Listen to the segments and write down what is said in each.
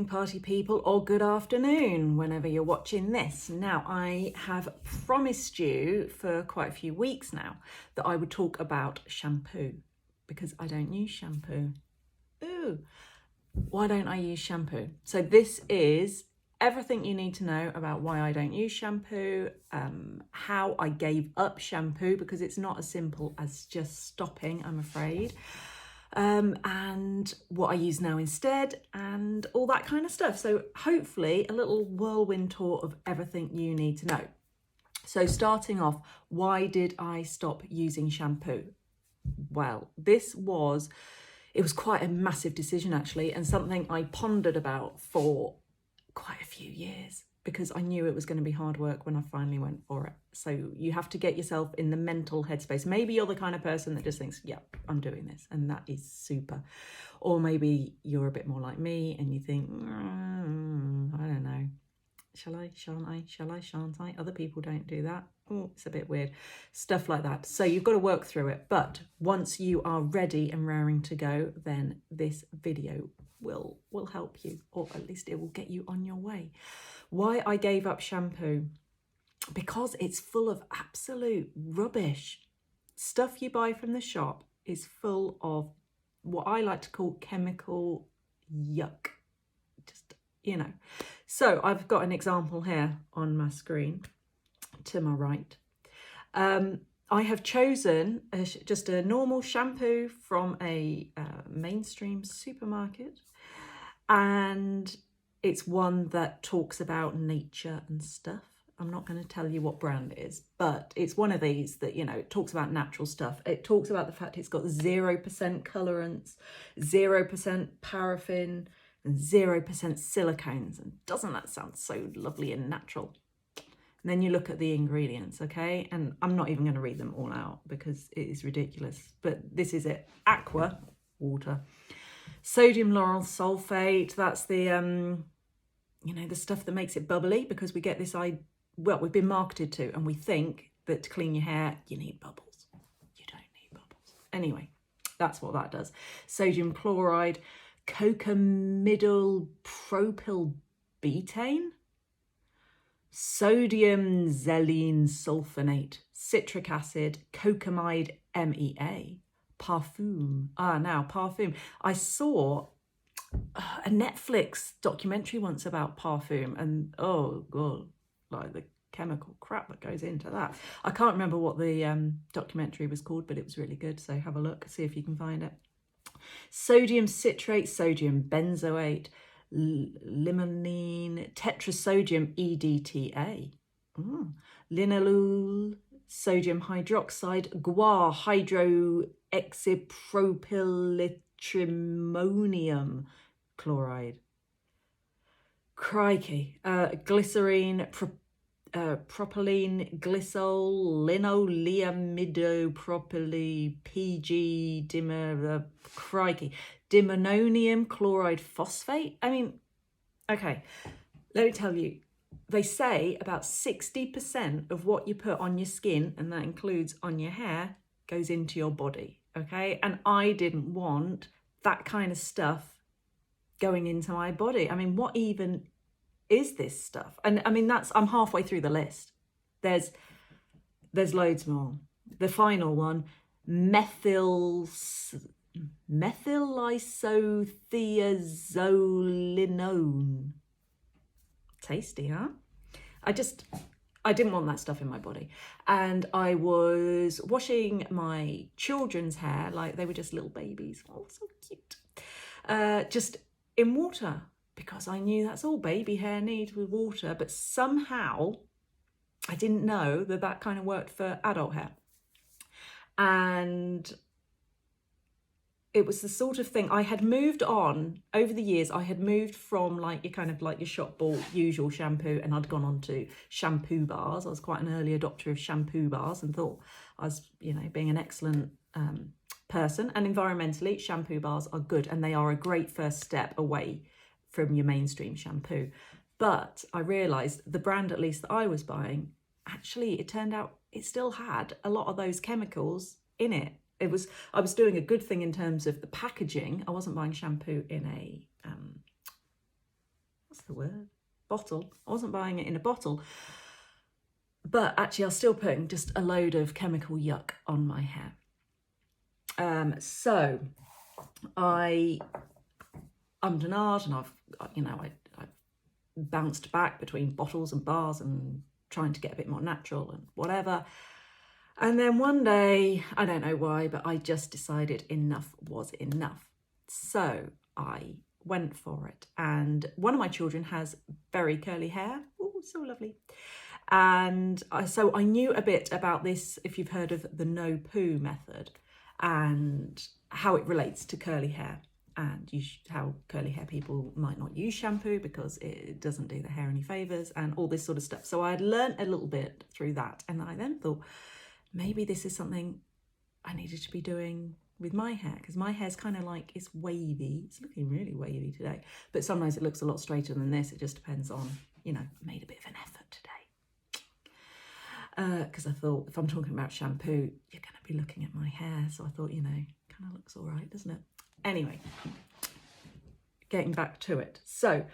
morning, party people, or good afternoon, whenever you're watching this. Now, I have promised you for quite a few weeks now that I would talk about shampoo because I don't use shampoo. Ooh, why don't I use shampoo? So this is everything you need to know about why I don't use shampoo, how I gave up shampoo because it's not as simple as just stopping, I'm afraid. And what I use now instead and all that kind of stuff. So hopefully a little whirlwind tour of everything you need to know. So starting off, why did I stop using shampoo? Well, it was quite a massive decision actually, and something I pondered about for quite a few years because I knew it was going to be hard work when I finally went for it. So you have to get yourself in the mental headspace. Maybe you're the kind of person that just thinks, yeah, I'm doing this, and that is super. Or maybe you're a bit more like me and you think, I don't know, shall I, shan't I, shall I, shan't I? Other people don't do that. Oh, it's a bit weird. Stuff like that. So you've got to work through it. But once you are ready and raring to go, then this video will help you, or at least it will get you on your way. Why I gave up shampoo? Because it's full of absolute rubbish. Stuff you buy from the shop is full of what I like to call chemical yuck. Just, you know. So I've got an example here on my screen to my right. I have chosen just a normal shampoo from a mainstream supermarket, and it's one that talks about nature and stuff. I'm not going to tell you what brand it is, but it's one of these that, you know, it talks about natural stuff. It talks about the fact it's got 0% colorants, 0% paraffin, and 0% silicones. And doesn't that sound so lovely and natural? And then you look at the ingredients, okay? And I'm not even going to read them all out because it is ridiculous. But this is it. Aqua, water. Sodium lauryl sulfate, that's the, you know, the stuff that makes it bubbly, because we get this, well, we've been marketed to, and we think that to clean your hair, you need bubbles. You don't need bubbles. Anyway, that's what that does. Sodium chloride, cocamidol propyl betaine, sodium xylene sulfonate, citric acid, cocamide MEA, parfum. Now parfum. I saw a Netflix documentary once about parfum, and oh god, like the chemical crap that goes into that. I can't remember what the documentary was called, but it was really good, so have a look, see if you can find it. Sodium citrate, sodium benzoate, limonene, tetrasodium EDTA, linalool, sodium hydroxide, guar hydroxypropylitromonium chloride. Crikey. Glycerine, propylene, glycol, linoleamidopropyl, PG, diammonium chloride phosphate. I mean, okay, let me tell you, they say about 60% of what you put on your skin, and that includes on your hair, goes into your body, okay? And I didn't want that kind of stuff going into my body. I mean, what even is this stuff? And I mean, I'm halfway through the list. There's loads more. The final one, methylisothiazolinone. Tasty, huh? I didn't want that stuff in my body. And I was washing my children's hair like they were just little babies. Oh, so cute. Just in water, because I knew that's all baby hair needs, with water. But somehow I didn't know that kind of worked for adult hair. And it was the sort of thing I had moved on over the years. I had moved from like your shop bought usual shampoo, and I'd gone on to shampoo bars. I was quite an early adopter of shampoo bars and thought I was, you know, being an excellent person. And environmentally, shampoo bars are good, and they are a great first step away from your mainstream shampoo. But I realised the brand, at least that I was buying, actually, it turned out it still had a lot of those chemicals in it. I was doing a good thing in terms of the packaging. I wasn't buying shampoo in a what's the word? Bottle. I wasn't buying it in a bottle. But actually I was still putting just a load of chemical yuck on my hair. So I ummed and ahed, and I bounced back between bottles and bars and trying to get a bit more natural and whatever. And then one day, I don't know why, but I just decided enough was enough. So I went for it. And one of my children has very curly hair. Oh, so lovely. And so I knew a bit about this, if you've heard of the nopoo method, and how it relates to curly hair, and how curly hair people might not use shampoo because it doesn't do the hair any favours, and all this sort of stuff. So I had learnt a little bit through that, and I then thought maybe this is something I needed to be doing with my hair, because my hair's kind of like, it's wavy. It's looking really wavy today, but sometimes it looks a lot straighter than this. It just depends on, I made a bit of an effort today. Because I thought, if I'm talking about shampoo, you're going to be looking at my hair. So I thought, kind of looks all right, doesn't it? Anyway, getting back to it. So,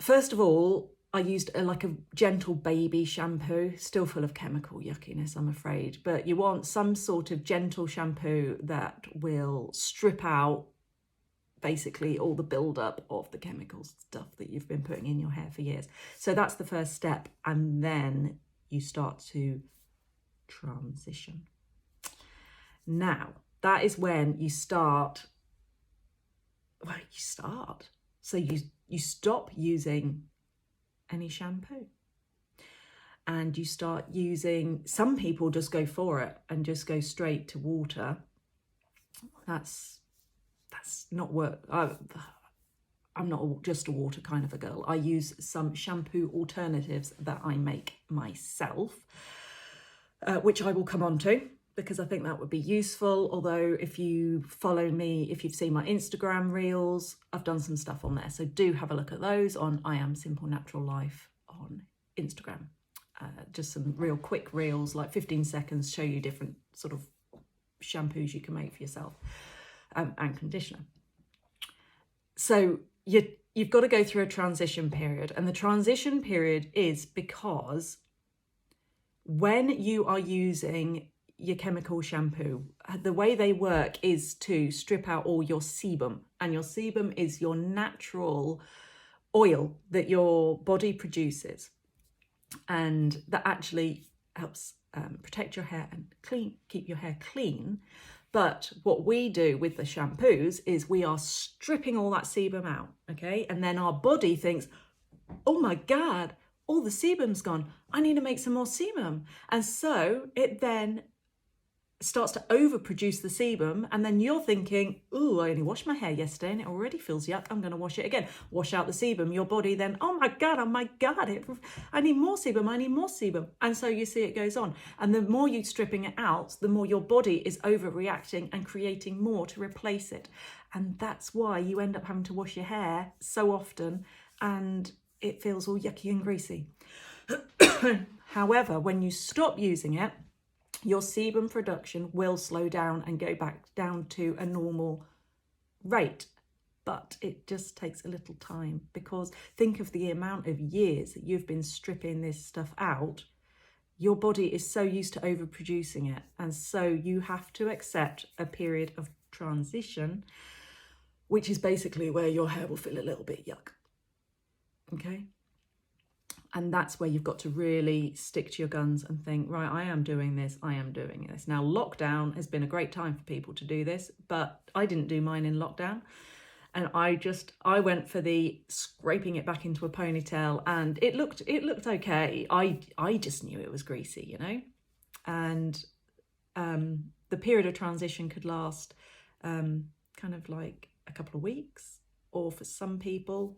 first of all, I used a gentle baby shampoo, still full of chemical yuckiness, I'm afraid. But you want some sort of gentle shampoo that will strip out basically all the buildup of the chemical stuff that you've been putting in your hair for years. So that's the first step. And then you start to transition. Now, that is when you start. So you stop using any shampoo, and you start using, some people just go for it and just go straight to water. That's not work. I'm not just a water kind of a girl. I use some shampoo alternatives that I make myself, which I will come on to, because I think that would be useful. Although if you follow me, if you've seen my Instagram reels, I've done some stuff on there. So do have a look at those on I Am Simple Natural Life on Instagram. Just some real quick reels, like 15 seconds, show you different sort of shampoos you can make for yourself, and conditioner. So you've got to go through a transition period. And the transition period is because when you are using your chemical shampoo, the way they work is to strip out all your sebum, and your sebum is your natural oil that your body produces, and that actually helps protect your hair and keep your hair clean. But what we do with the shampoos is we are stripping all that sebum out, okay? And then our body thinks, oh my God, all the sebum's gone. I need to make some more sebum. And so it then starts to overproduce the sebum, and then you're thinking, ooh, I only washed my hair yesterday and it already feels yuck. I'm going to wash it again. Wash out the sebum. Your body then, oh my God, I need more sebum. And so you see it goes on. And the more you're stripping it out, the more your body is overreacting and creating more to replace it. And that's why you end up having to wash your hair so often and it feels all yucky and greasy. However, when you stop using it, your sebum production will slow down and go back down to a normal rate. But it just takes a little time, because think of the amount of years that you've been stripping this stuff out. Your body is so used to overproducing it. And so you have to accept a period of transition, which is basically where your hair will feel a little bit yuck. Okay? And that's where you've got to really stick to your guns and think, right, I am doing this. Now, lockdown has been a great time for people to do this, but I didn't do mine in lockdown. And I went for the scraping it back into a ponytail, and it looked okay. I just knew it was greasy, And the period of transition could last kind of like a couple of weeks, or for some people,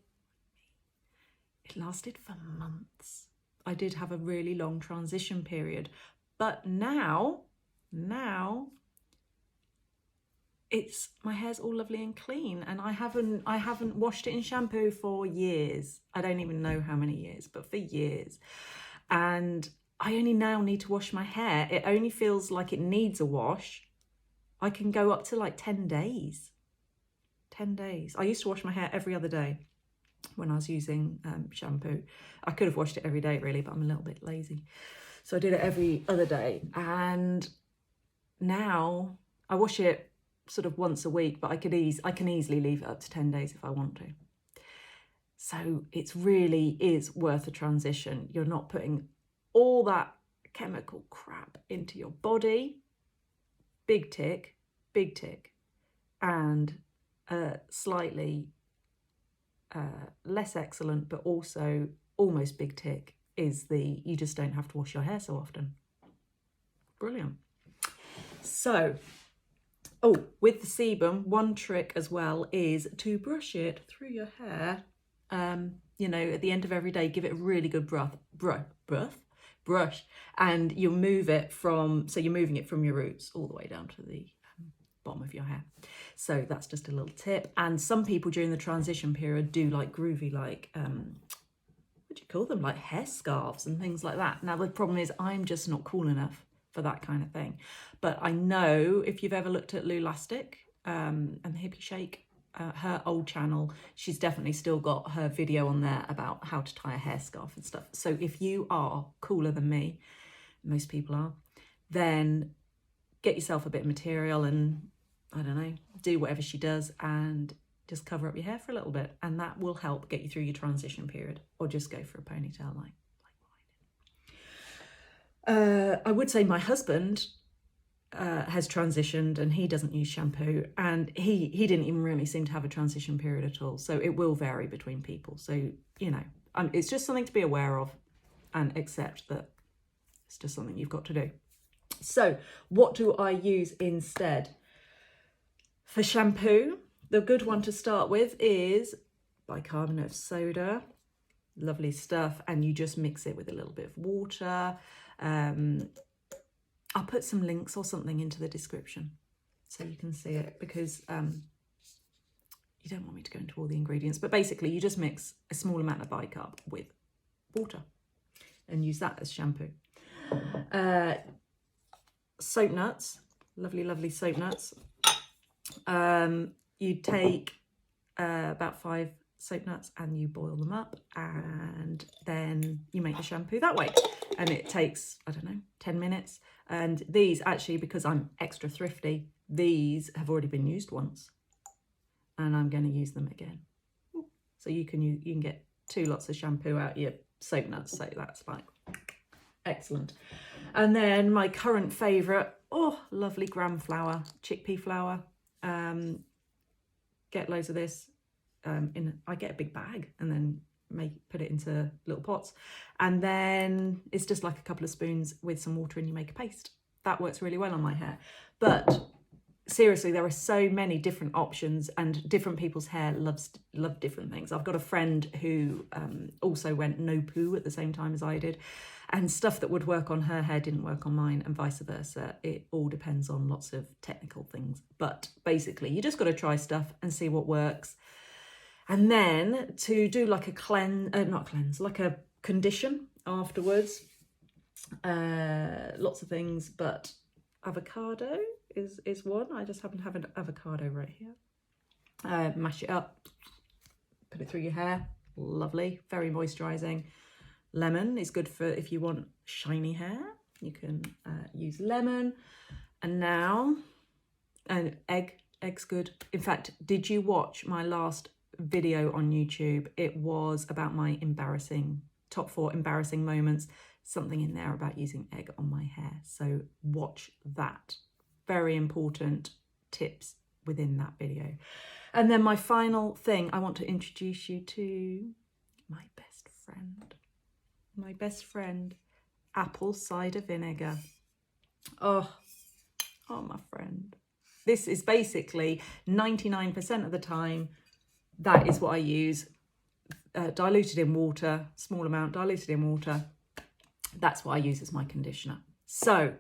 it lasted for months. I did have a really long transition period, but now my hair's all lovely and clean, and I haven't washed it in shampoo for years. I don't even know how many years, but for years. And I only now need to wash my hair. It only feels like it needs a wash. I can go up to like 10 days. 10 days. I used to wash my hair every other day. when I was using shampoo. I could have washed it every day really, but I'm a little bit lazy. So I did it every other day. And now I wash it sort of once a week, but I can easily leave it up to 10 days if I want to. So it really is worth a transition. You're not putting all that chemical crap into your body. Big tick, and slightly less excellent, but also almost big tick is you just don't have to wash your hair so often. Brilliant. So, with the sebum, one trick as well is to brush it through your hair. You know, at the end of every day, give it a really good brush, and you'll move it so you're moving it from your roots all the way down to the bottom of your hair. So that's just a little tip. And some people during the transition period do like groovy, like what do you call them, like hair scarves and things like that. Now the problem is I'm just not cool enough for that kind of thing, but I know if you've ever looked at Lulastic and the Hippie Shake, her old channel, she's definitely still got her video on there about how to tie a hair scarf and stuff. So if you are cooler than me, most people are, then get yourself a bit of material and, I don't know, do whatever she does and just cover up your hair for a little bit, and that will help get you through your transition period. Or just go for a ponytail like what I did. I would say my husband has transitioned and he doesn't use shampoo, and he didn't even really seem to have a transition period at all. So it will vary between people. So, you know, it's just something to be aware of and accept that it's just something you've got to do. So what do I use instead? For shampoo, the good one to start with is bicarbonate of soda. Lovely stuff. And you just mix it with a little bit of water. I'll put some links or something into the description so you can see it, because you don't want me to go into all the ingredients. But basically, you just mix a small amount of bicarb with water and use that as shampoo. Soap nuts, lovely soap nuts. You take about 5 soap nuts and you boil them up, and then you make the shampoo that way. And it takes, I don't know, 10 minutes. And these actually, because I'm extra thrifty, these have already been used once and I'm going to use them again. So you can get 2 lots of shampoo out your soap nuts. So that's like excellent. And then my current favourite, lovely gram flour, chickpea flour. Get loads of this. I get a big bag and then put it into little pots, and then it's just like a couple of spoons with some water and you make a paste. That works really well on my hair. But seriously, there are so many different options, and different people's hair love different things. I've got a friend who also went nopoo at the same time as I did, and stuff that would work on her hair didn't work on mine, and vice versa. It all depends on lots of technical things. But basically, you just got to try stuff and see what works. And then to do like like a condition afterwards. Lots of things, but avocado is one. I just happen to have an avocado right here. Mash it up, put it through your hair. Lovely, very moisturising. Lemon is good for if you want shiny hair. You can use lemon. And now, egg's good. In fact, did you watch my last video on YouTube? It was about my top 4 embarrassing moments. Something in there about using egg on my hair. So watch that. Very important tips within that video. And then my final thing, I want to introduce you to my best friend. My best friend, apple cider vinegar. Oh, my friend. This is basically 99% of the time, that is what I use. Diluted in water, small amount, diluted in water. That's what I use as my conditioner. So,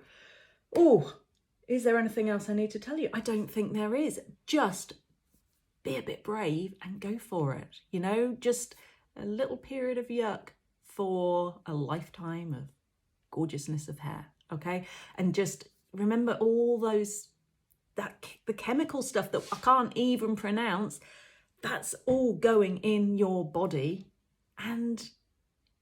is there anything else I need to tell you? I don't think there is. Just be a bit brave and go for it. You know, just a little period of yuck for a lifetime of gorgeousness of hair, okay? And just remember all the chemical stuff that I can't even pronounce. that's all going in your body, and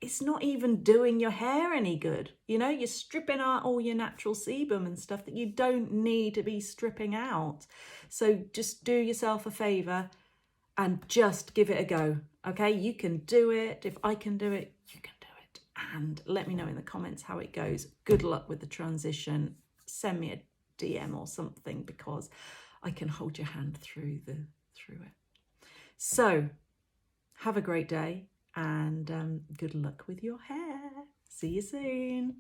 it's not even doing your hair any good. You know, you're stripping out all your natural sebum and stuff that you don't need to be stripping out. So just do yourself a favour and just give it a go. Okay, you can do it. If I can do it, you can do it. And let me know in the comments how it goes. Good luck with the transition. Send me a DM or something, because I can hold your hand through it. So have a great day, and good luck with your hair. See you soon.